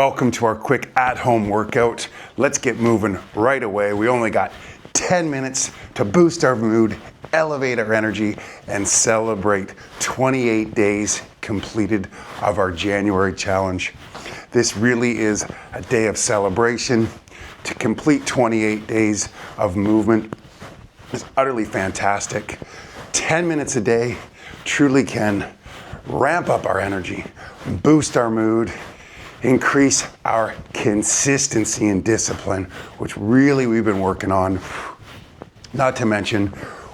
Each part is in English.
Welcome to our quick at-home workout. Let's get moving right away. We only got 10 minutes to boost our mood, elevate our energy, and celebrate 28 days completed of our January challenge. This really is a day of celebration. To complete 28 days of movement is utterly fantastic. 10 minutes a day truly can ramp up our energy, boost our mood, increase our consistency and discipline, which really we've been working on. Not to mention,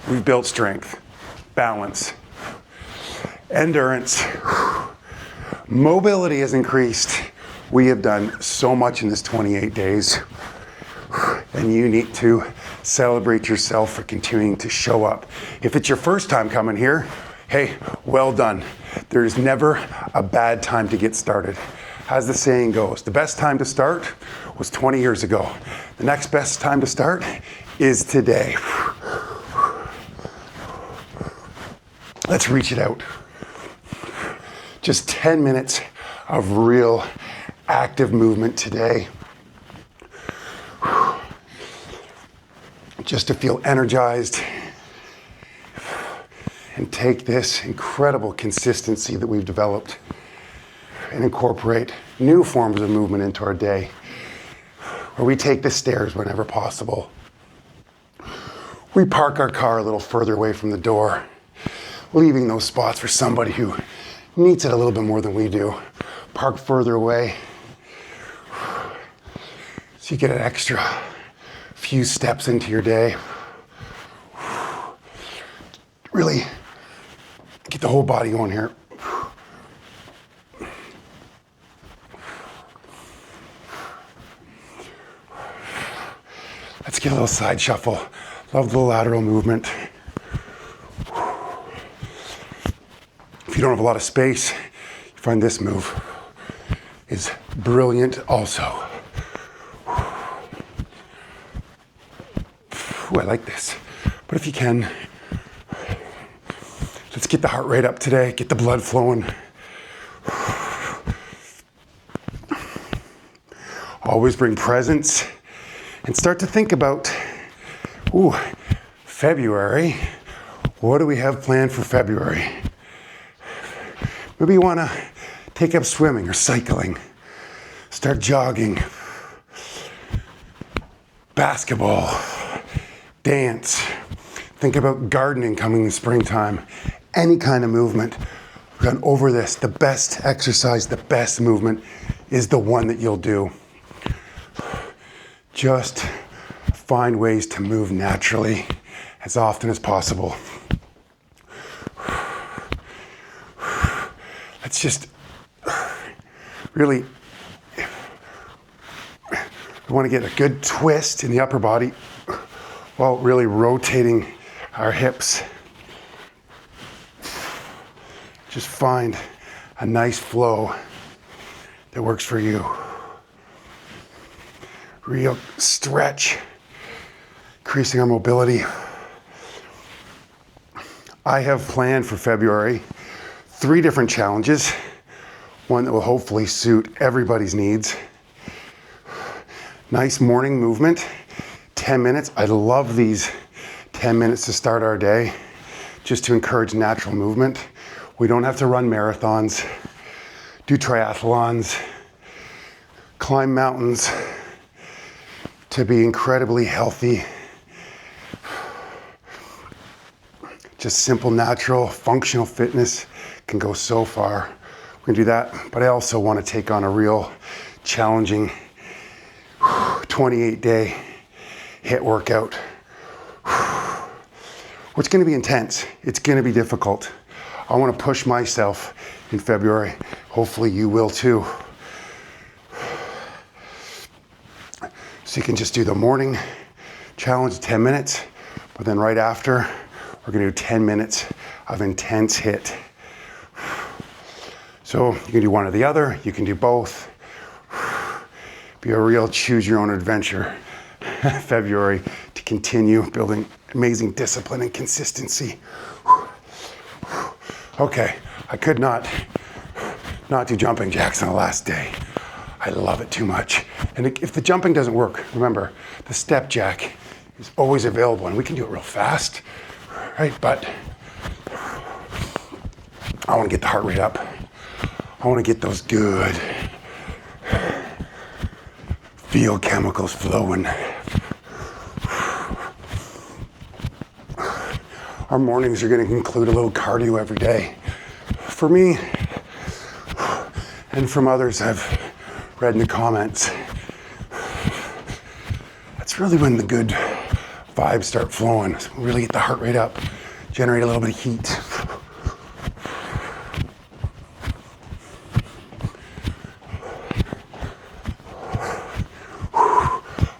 we've built strength, balance, endurance, mobility has increased. We have done so much in this 28 days, and you need to celebrate yourself for continuing to show up. If it's your first time coming here, hey, well done. There's never a bad time to get started. As the saying goes, the best time to start was 20 years ago. The next best time to start is today. Let's reach it out. Just 10 minutes of real active movement today. Just to feel energized and take this incredible consistency that we've developed and incorporate new forms of movement into our day, where we take the stairs whenever possible. We park our car a little further away from the door, leaving those spots for somebody who needs it a little bit more than we do. Park further away so you get an extra few steps into your day. Really get the whole body going here. Let's get a little side shuffle. Love the lateral movement. If you don't have a lot of space, you find this move is brilliant also. Ooh, I like this. But if you can, let's get the heart rate up today, get the blood flowing. Always bring presence. And start to think about, February. What do we have planned for February? Maybe you want to take up swimming or cycling. Start jogging. Basketball. Dance. Think about gardening coming in springtime. Any kind of movement. We've gone over this. The best exercise, the best movement is the one that you'll do. Just find ways to move naturally as often as possible. Let's just really, we want to get a good twist in the upper body while really rotating our hips. Just find a nice flow that works for you. Real stretch, increasing our mobility. I have planned for February 3 different challenges, one that will hopefully suit everybody's needs. Nice morning movement, 10 minutes. I love these 10 minutes to start our day, just to encourage natural movement. We don't have to run marathons, do triathlons, climb mountains. To be incredibly healthy, just simple, natural, functional fitness can go so far. We're gonna do that, but I also want to take on a real challenging 28-day HIIT workout. It's gonna be intense. It's gonna be difficult. I want to push myself in February. Hopefully you will too. So you can just do the morning challenge, 10 minutes, but then right after, we're gonna do 10 minutes of intense HIIT. So you can do one or the other, you can do both. Be a real choose your own adventure February to continue building amazing discipline and consistency. Okay, I could not do jumping jacks on the last day. I I love it too much. And if the jumping doesn't work, remember, the step jack is always available, and we can do it real fast, right? But I want to get the heart rate up. I want to get those good feel chemicals flowing. Our mornings are going to include a little cardio every day. For me, and from others I've read in the comments, that's really when the good vibes start flowing. So really get the heart rate up, generate a little bit of heat.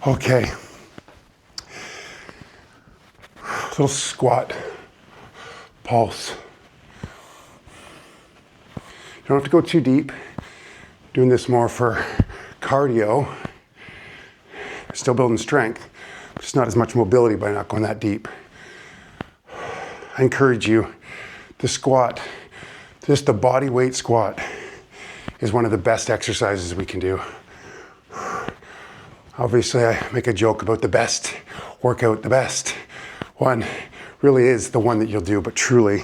Okay. Little squat pulse. You don't have to go too deep. Doing this more for cardio. Still building strength, just not as much mobility by not going that deep. I encourage you to squat. Just the body weight squat is one of the best exercises we can do. Obviously, I make a joke about the best workout, the best one really is the one that you'll do, but truly,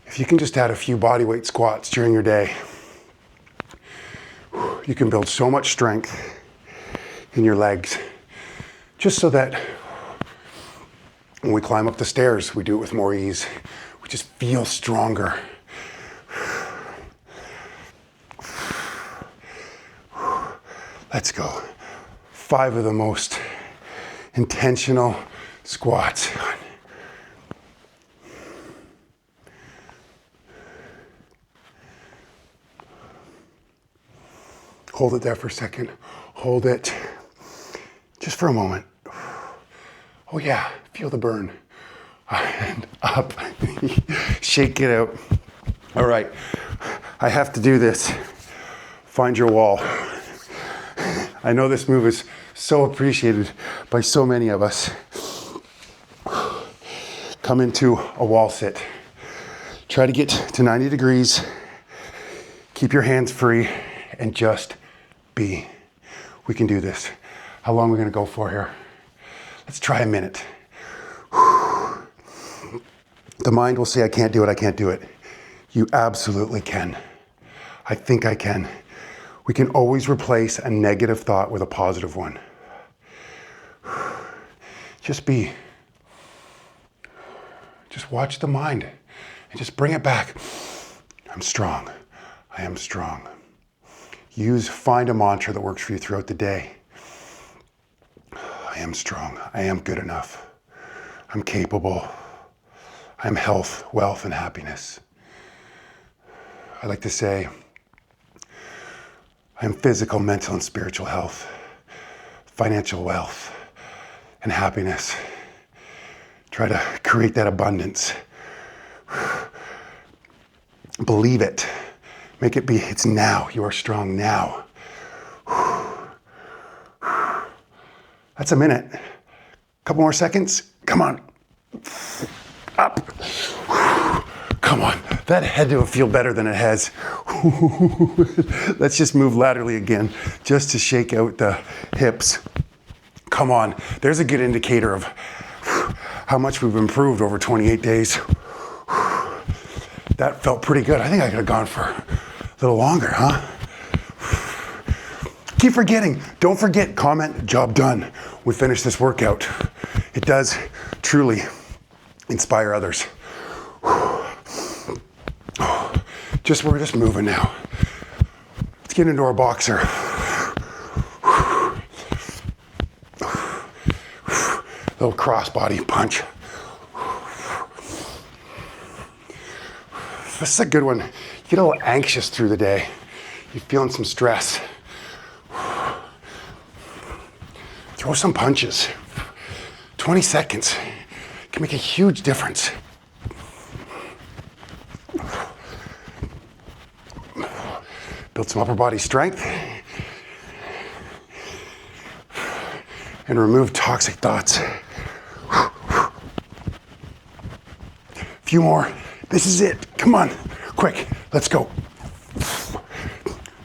if you can just add a few body weight squats during your day, you can build so much strength in your legs, just so that when we climb up the stairs, we do it with more ease. We just feel stronger. Let's go. 5 of the most intentional squats. Hold it there for a second. Hold it just for a moment. Oh yeah, feel the burn. And up. Shake it out. All right, I have to do this. Find your wall. I know this move is so appreciated by so many of us. Come into a wall sit. Try to get to 90 degrees. Keep your hands free and just be. We can do this. How long are we gonna go for here? Let's try a minute. The mind will say, I can't do it, I can't do it. You absolutely can. I think I can. We can always replace a negative thought with a positive one. Just be. Just watch the mind and just bring it back. I'm strong. I am strong. Find a mantra that works for you throughout the day. I am strong. I am good enough. I'm capable. I'm health, wealth, and happiness. I like to say, I am physical, mental, and spiritual health, financial wealth, and happiness. Try to create that abundance. Believe it. Make it be, it's now. You are strong now. That's a minute. Couple more seconds. Come on. Up. Come on. That had to feel better than it has. Let's just move laterally again, just to shake out the hips. Come on. There's a good indicator of how much we've improved over 28 days. That felt pretty good. I think I could have gone for a little longer, huh? Keep forgetting. Don't forget, comment, job done. We finished this workout. It does truly inspire others. We're just moving now. Let's get into our boxer. Little crossbody punch. This is a good one. You get a little anxious through the day. You're feeling some stress. Throw some punches. 20 seconds can make a huge difference. Build some upper body strength. And remove toxic thoughts. A few more. This is it. Come on. Quick. Let's go.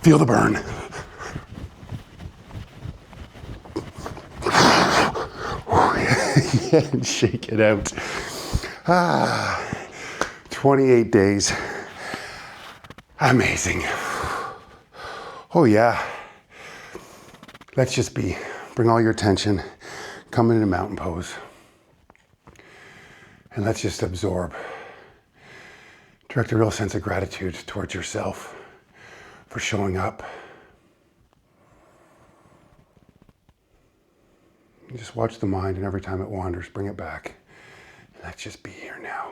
Feel the burn. and shake it out. 28 days. Amazing. Oh yeah. Let's just bring all your attention, come into mountain pose. And let's just absorb. Direct a real sense of gratitude towards yourself for showing up. You just watch the mind, and every time it wanders, bring it back. Let's just be here now.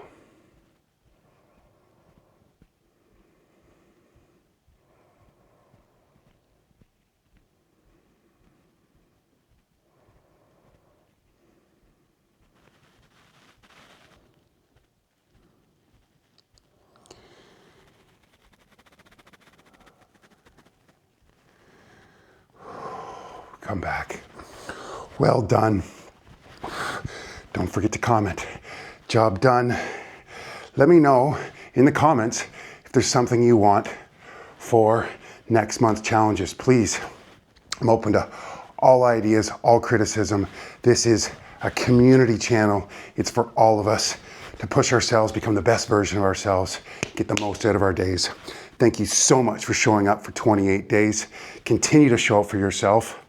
Come back. Well done. Don't forget to comment. Job done. Let me know in the comments if there's something you want for next month's challenges. Please, I'm open to all ideas, all criticism. This is a community channel. It's for all of us to push ourselves, become the best version of ourselves, get the most out of our days. Thank you so much for showing up for 28 days. Continue to show up for yourself,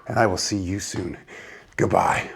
and I will see you soon. Goodbye.